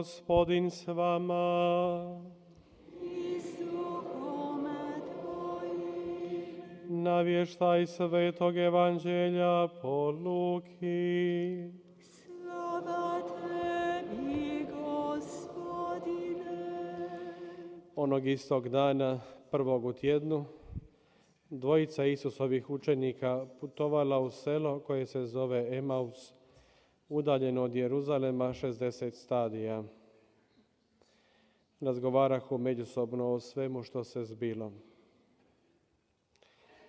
Gospodin s vama. Navještaj Svetog Evanđelja po Luki. Slava tebi, Gospodine. Onog istog dana, prvog u tjednu, dvojica Isusovih učenika putovala u selo koje se zove Emaus, udaljeno od Jeruzalema 60 stadija. Razgovarahu međusobno o svemu što se zbilo.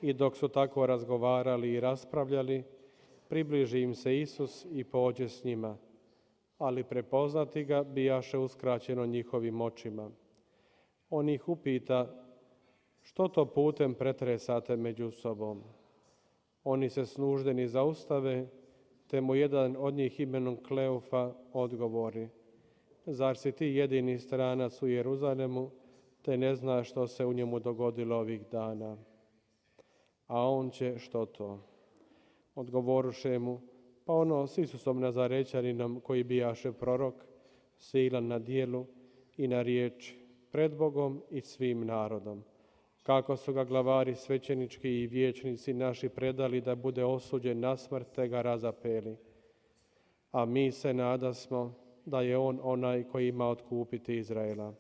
I dok su tako razgovarali i raspravljali, približi im se Isus i pođe s njima, ali prepoznati ga bijaše uskraćeno njihovim očima. On ih upita: što to putem pretresate među sobom? Oni se snuždeni zaustave, te mu jedan od njih imenom Kleofa odgovori: zar si ti jedini stranac u Jeruzalemu, te ne znaš što se u njemu dogodilo ovih dana? A on će: što to? Odgovoruše mu: pa ono s Isusom Nazarećaninom, koji bijaše prorok, silan na dijelu i na riječi, pred Bogom i svim narodom. Kako su ga glavari svećenički i vijećnici naši predali da bude osuđen na smrt, te ga razapeli. A mi se nadasmo da je on onaj koji ima otkupiti Izraela.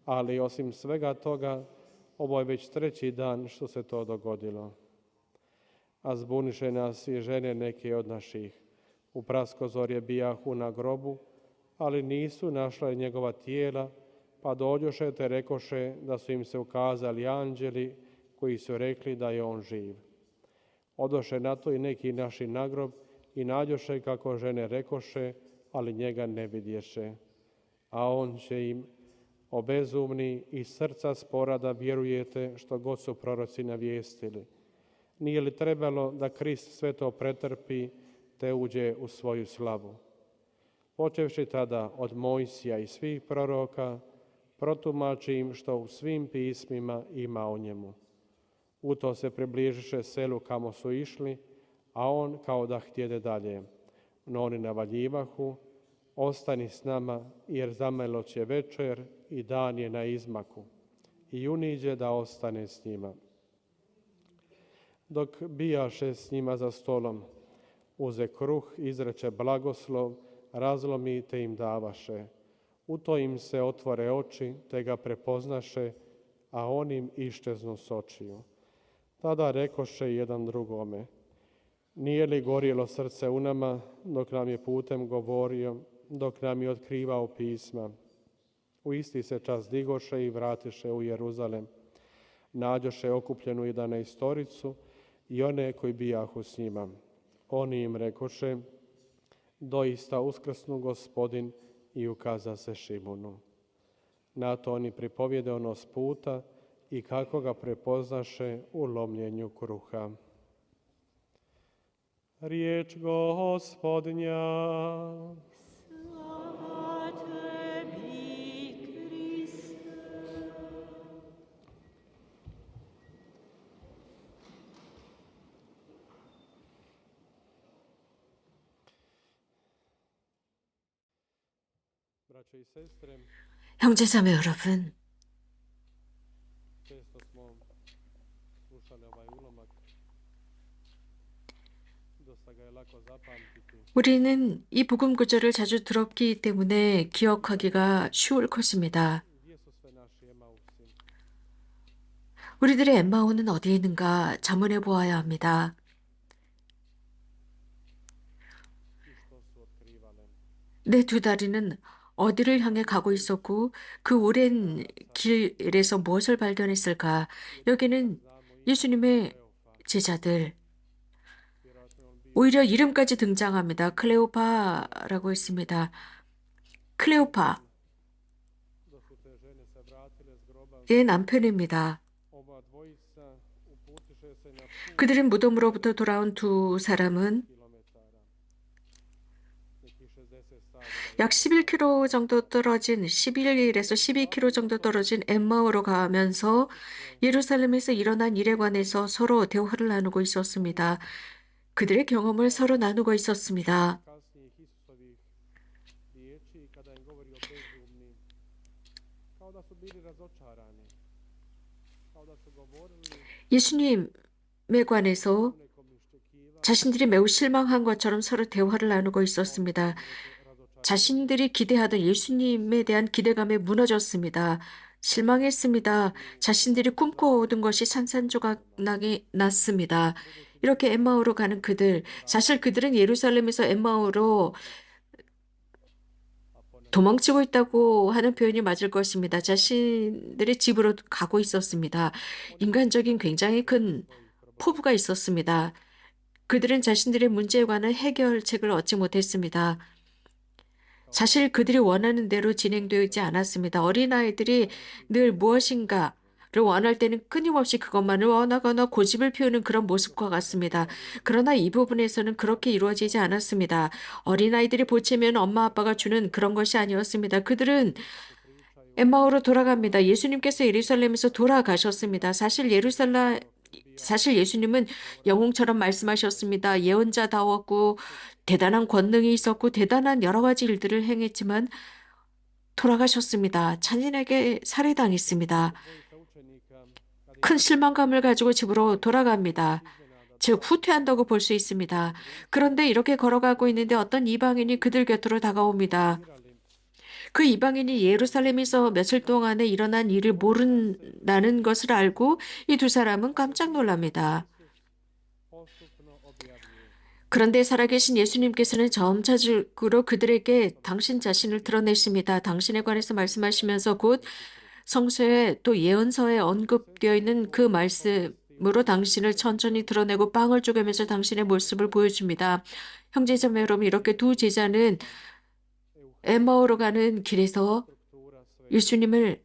Ali osim svega toga, ovo je već treći dan što se to dogodilo. A zbuniše nas i žene neke od naših. U praskozorje bijahu na grobu, ali nisu našla njegova tijela, pa dođoše te rekoše da su im se ukazali anđeli koji su rekli da je on živ. Odoše na to i neki naši na grob i nađoše kako žene rekoše, ali njega ne vidješe. A on će im: obezumni i srca spora da vjerujete što god su proroci navijestili. Nije li trebalo da Krist sve to pretrpi te uđe u svoju slavu? Počevši tada od Mojsija i svih proroka, protumači im što u svim pismima ima o njemu. U to se približiše selu kamo su išli, a on kao da htjede dalje. No oni navaljivahu: ostani s nama, jer zamelo će večer i dan je na izmaku. I uniđe da ostane s njima. Dok bijaše s njima za stolom, uze kruh, izreče blagoslov, razlomi te im davaše. U to im se otvore oči, te ga prepoznaše, a on im iščeznu s očiju. Tada rekoše jedan drugome: nije li gorjelo srce u nama dok nam je putem govorio, dok nam je otkrivao pisma? U isti se čas digoše i vratiše u Jeruzalem. Nađoše okupljenu 11 i one koji bijahu s njima. Oni im rekoše: doista uskrsnu Gospodin, i ukaza se Šimunu. Na to oni pripovjede ono s puta i kako ga prepoznaše u lomljenju kruha. Riječ Gospodnja. Slava tebi, Kriste. Braće i sestre, 형제자매 여러분, često smo slušali ovaj ulomak. Dosta ga je lako zapamtiti. 우리는 이 복음 구절을 자주 들었기 때문에 기억하기가 쉬울 것입니다. Gdje su sve naši Emausi? 우리들의 엠마오는 어디에 있는가 자문해 보아야 합니다. I što su otkrivale? 내 두 다리는 어디를 향해 가고 있었고 그 오랜 길에서 무엇을 발견했을까? 여기는 예수님의 제자들, Vjerojatno je on bio 오히려 이름까지 등장합니다. 클레오파라고 했습니다. 클레오파, da su te žene se vratile s groba. 내 남편입니다. Oba dvojica uputiše se na put 그들은 무덤으로부터 돌아온 두 사람은 kilometara. Nekih 60 stadiona. 약 11km 정도 떨어진 11에서 12km 정도 떨어진 엠마오로 가면서 예루살렘에서 일어난 일에 관해서 서로 대화를 나누고 있었습니다. 그들의 경험을 서로 나누고 있었습니다. Kasnijih Isusovih riječi kada im govori o razočarani. Kao da su govorili 예수님에 관해서 nekom iščekivali 자신들이 매우 실망한 것처럼 서로 대화를 나누고 있었습니다. 자신들이 기대하던 예수님에 대한 기대감에 무너졌습니다. 실망했습니다. 자신들이 꿈꿔오던 것이 산산조각나게 났습니다. 이렇게 엠마오로 가는 그들, 사실 그들은 예루살렘에서 엠마오로 도망치고 있다고 하는 표현이 맞을 것입니다. 자신들의 집으로 가고 있었습니다. 인간적인 굉장히 큰 포부가 있었습니다. 그들은 자신들의 문제에 관한 해결책을 얻지 못했습니다. 사실 그들이 원하는 대로 진행되지 않았습니다. 어린아이들이 늘 무엇인가를 원할 때는 끊임없이 그것만을 원하거나 고집을 피우는 그런 모습과 같습니다. 그러나 이 부분에서는 그렇게 이루어지지 않았습니다. 어린아이들이 보채면 엄마 아빠가 주는 그런 것이 아니었습니다. 그들은 엠마오로 돌아갑니다. 예수님께서 예루살렘에서 돌아가셨습니다. 사실 예수님은 영웅처럼 말씀하셨습니다. 예언자다웠고 대단한 권능이 있었고 대단한 여러 가지 일들을 행했지만 돌아가셨습니다. 잔인하게 살해당했습니다. dvojica učenika kad ih 큰 실망감을 가지고 집으로 돌아갑니다. 즉 후퇴한다고 볼 수 있습니다. 그런데 이렇게 걸어가고 있는데 어떤 이방인이 그들 곁으로 다가옵니다. dirali 그 이방인이 예루살렘에서 며칠 동안에 일어난 일을 모른다는 것을 알고 이 두 사람은 깜짝 놀랍니다. postupno objavljuje. 그런데 살아계신 예수님께서는 점차적으로 그들에게 당신 자신을 드러내십니다. 당신에 관해서 말씀하시면서 곧 성서에 또 예언서에 언급되어 있는 그 말씀으로 당신을 천천히 드러내고 빵을 쪼개면서 당신의 모습을 보여줍니다. 형제자매 여러분, 이렇게 두 제자는 엠마오로 가는 길에서 Struktura sve 예수님을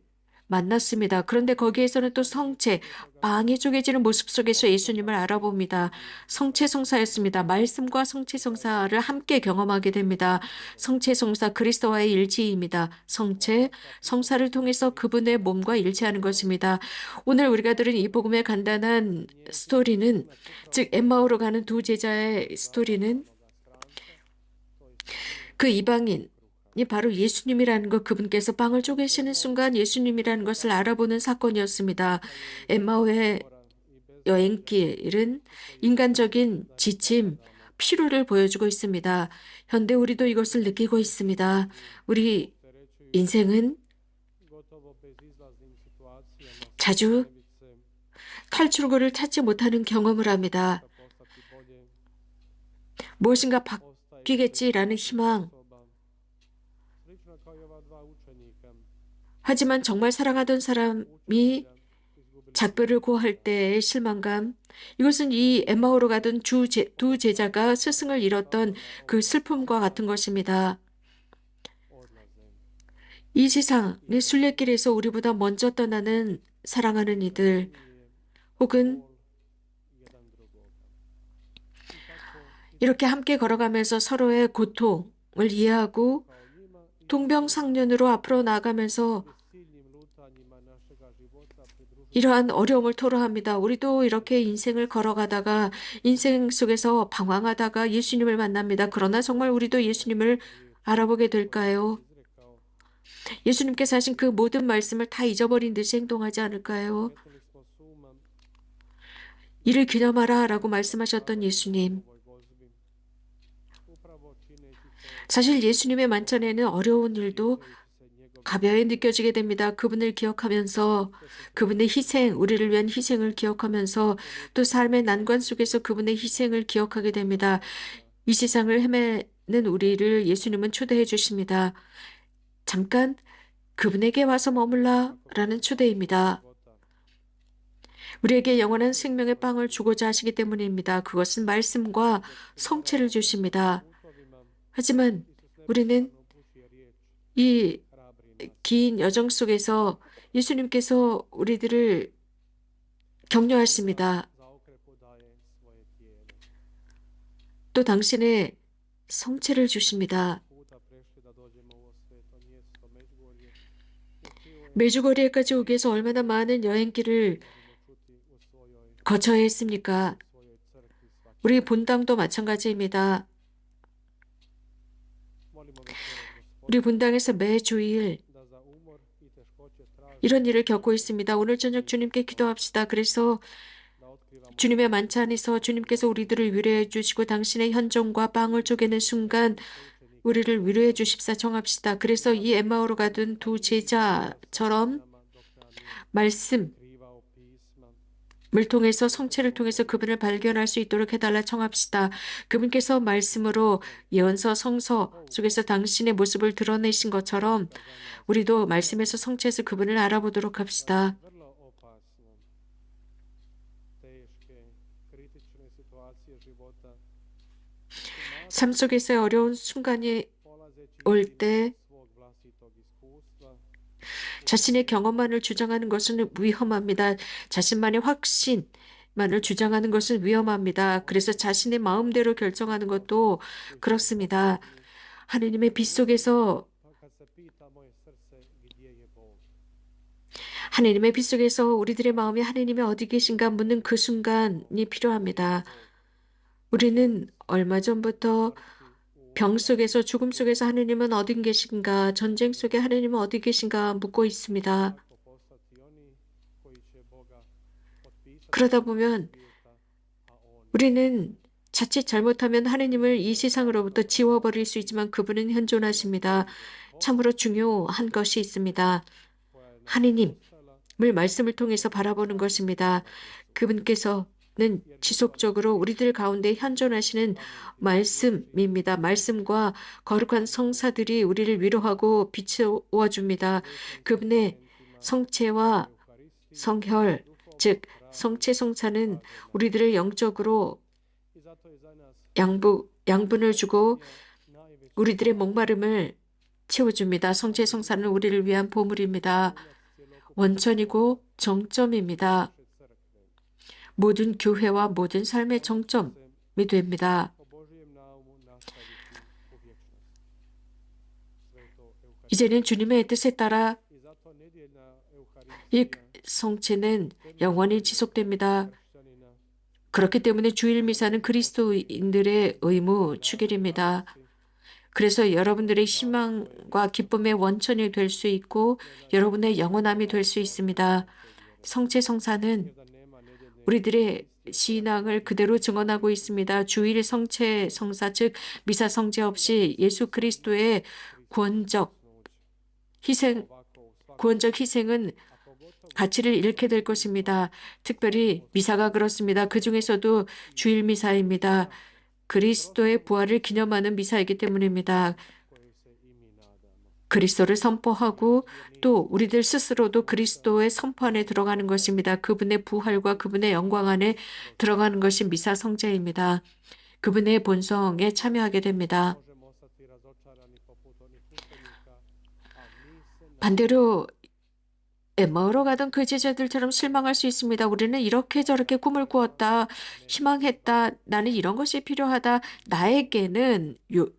만났습니다. 그런데 거기에서는 또 성체, 빵이 쪼개지는 모습 속에서 예수님을 알아봅니다. 성체성사였습니다. 말씀과 성체성사를 함께 경험하게 됩니다. 성체성사, 그리스도와의 일치입니다. 성체, 성사를 통해서 그분의 몸과 일치하는 것입니다. 오늘 우리가 들은 이 복음의 간단한 스토리는, 즉 엠마오로 가는 두 제자의 스토리는 그 이방인 이 바로 예수님이라는 것, 그분께서 빵을 쪼개시는 순간 예수님이라는 것을 알아보는 사건이었습니다. 엠마오의 여행길은 인간적인 지침, 피로를 보여주고 있습니다. 현대 우리도 이것을 느끼고 있습니다. 우리 인생은 gotovo bezizlaznim situacijama 자주 svakodnevice 탈출구를 찾지 못하는 경험을 합니다. postati bolje, 무엇인가 ostaje 바뀌겠지라는 희망, osoba. Slično kao i ova dva učenika. 하지만 정말 사랑하던 사람이 Izgubili 작별을 고할 때의 실망감, 이것은 이 엠마오로 가던 두 제자가 스승을 잃었던 그 슬픔과 같은 것입니다. odlaze. 이 세상의 순례길에서 우리보다 먼저 떠나는 사랑하는 이들, 혹은 Bol jedan drugoga. I tako 이렇게 함께 걸어가면서 서로의 고통을 이해하고 kao njima i 동병상련으로 앞으로 나아가면서 silnim lutanjima našega života pridružiti 이러한 어려움을 토로합니다. 우리도 이렇게 인생을 걸어가다가 인생 속에서 방황하다가 예수님을 만납니다. 그러나 정말 우리도 예수님을 알아보게 될까요? izrekao. 예수님께서 하신 그 모든 말씀을 다 잊어버린 듯이 행동하지 않을까요? Metnuli smo suma 이를 기념하라 라고 말씀하셨던 예수님. ovoj gozbi. Upravo čineći to 사실 예수님의 만찬에는 어려운 일도 koji su se njegov 가벼이 느껴지게 됩니다. 그분을 기억하면서 그분의 희생, 우리를 위한 희생을 기억하면서 또 삶의 난관 속에서 그분의 희생을 기억하게 됩니다. 이 세상을 헤매는 우리를 예수님은 초대해 주십니다. 잠깐 그분에게 와서 머물라 라는 초대입니다. života. 우리에게 영원한 생명의 빵을 주고자 하시기 때문입니다. 그것은 말씀과 성체를 주십니다. Putovima 하지만 Isus 우리는 neprestano upućuje riječ, 이 hrabri nas. 긴 여정 속에서 예수님께서 우리들을 격려하십니다. Za okrepu daje svoje tijelo. 또 당신의 성체를 주십니다. Puta prešli da dođemo u ovo sveto mjesto Međugorje. U čijoj 메주거리에까지 오기 위해서 얼마나 많은 여행길을 možemo čuti u svojoj 거쳐야 했습니까? crkvi svaki. 우리 본당도 마찬가지입니다. Molimo večeras, Gospod, 우리 본당에서 매 주일 da za umor i teškoće tražimo 이런 일을 겪고 있습니다. 오늘 저녁 주님께 기도합시다. 그래서 주님의 만찬에서 주님께서 우리들을 위로해 주시고 당신의 현종과 빵을 쪼개는 순간 우리를 위로해 주십사 정합시다. 그래서 이 엠마오로 가던 두 제자처럼 말씀을 통해서 성체를 통해서 그분을 발견할 수 있도록 해달라 청합시다. 그분께서 말씀으로 예언서 성서 속에서 당신의 모습을 드러내신 것처럼 우리도 말씀에서 성체에서 그분을 알아보도록 합시다. vrlo opasne, teške, kritične situacije života, 삶 속에서의 어려운 순간이 polazeći 올 때 svog vlastitog iskustva, 자신의 경험만을 주장하는 것은 위험합니다. 자신만의 확신만을 주장하는 것은 위험합니다. 그래서 자신의 마음대로 결정하는 것도 그렇습니다. 하느님의 빛 속에서 pa kad se pita moje srce gdje je Bog, 하느님의 빛 속에서 우리들의 마음이 하느님이 어디 계신가 묻는 그 순간이 필요합니다. 우리는 얼마 전부터 병 속에서 죽음 속에서 하느님은 어디 계신가, 전쟁 속에 하느님은 어디 계신가 묻고 있습니다. kako postati oni koji će Boga potpisati 그러다 보면 svijeta, a on 우리는 자칫 잘못하면 하느님을 이 세상으로부터 지워버릴 수 있지만 그분은 현존하십니다. 참으로 중요한 것이 있습니다. koja je 하느님을 nastala 말씀을 통해서 바라보는 것입니다. 그분께서는 지속적으로 우리들 가운데 현존하시는 말씀입니다. 말씀과 거룩한 성사들이 우리를 위로하고 비추어 줍니다. 그분의 성체와 성혈, 즉 성체 성사는 우리들을 영적으로 i zato je za nas 양분을 주고 najveći 우리들의 목마름을 채워줍니다. 성체 성사는 우리를 위한 보물입니다. 원천이고 정점입니다. crkve, 모든 교회와 모든 삶의 정점이 됩니다. po Božijem naumu nastaviti u vječnost. Sveto Euharistija. 이제는 주님의 뜻에 따라 I zato nedjeljna 이 Euharistija 성체는 영원히 지속됩니다. kršćanina 그렇기 때문에 주일 미사는 그리스도인들의 의무 축일입니다. 그래서 여러분들의 희망과 기쁨의 원천이 될 수 있고 여러분의 영원함이 될 수 있습니다. 성체 성사는 da nema nedjeljne 우리들의 신앙을 그대로 증언하고 있습니다. 주일 성체 성사 즉 미사 성제 없이 예수 그리스도의 구원적 희생 구원적 희생은 가치를 잃게 될 것입니다. 특별히 미사가 그렇습니다. 그 중에서도 주일 미사입니다. 그리스도의 부활을 기념하는 미사이기 때문입니다. koje se i mi nadamo. 그리스도를 선포하고 또 우리들 스스로도 그리스도의 선포 안에 들어가는 것입니다. 그분의 부활과 그분의 영광 안에 들어가는 것이 미사 성제입니다. 그분의 본성에 참여하게 됩니다. Možemo ostati razočarani poput onih učenika, a mi se 반대로 엠마오로 가던 그 제자들처럼 실망할 수 있습니다. 우리는 이렇게 저렇게 꿈을 꾸었다, 희망했다, 나는 이런 것이 필요하다, 나에게는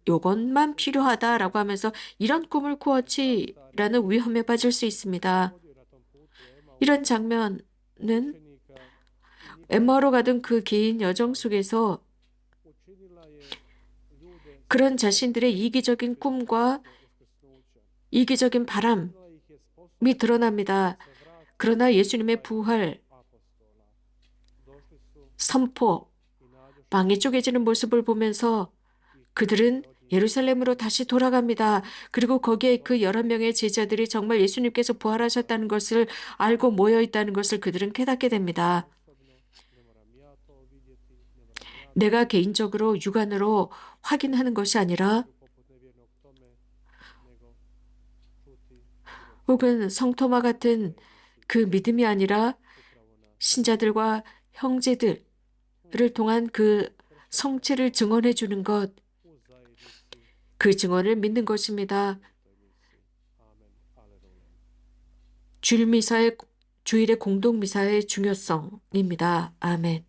요것만 필요하다라고 하면서 이런 꿈을 꾸었지라는 위험에 빠질 수 있습니다. vodio na tom putu Emaus 이런 장면은 učenika 엠마오로 가던 그 긴 여정 속에서 učinila je ljude 그런 자신들의 이기적인 꿈과 uskrsnuća. 이기적인 바람이 Učinila ih je sposobnima 드러납니다. se vrate 그러나 예수님의 부활, apostola. Došli su 선포, i nađoše 망이 쪼개지는 모습을 보면서 그들은 예루살렘으로 다시 돌아갑니다. 그리고 거기에 그 11명의 제자들이 정말 예수님께서 부활하셨다는 것을 알고 모여 있다는 것을 그들은 깨닫게 됩니다. osobno, ne moram ja to vidjeti, ne moram ja 내가 개인적으로 육안으로 확인하는 것이 아니라 to poput nevjernog tome, nego čuti 혹은 성토마 같은 그 믿음이 아니라 upravo na 신자들과 형제들을 통한 그 성체를 증언해 주는 것, u zajednici 그 증언을 믿는 것입니다. toj misiji. Amen. Aleluja. 주일의 공동 미사의 중요성입니다. 아멘.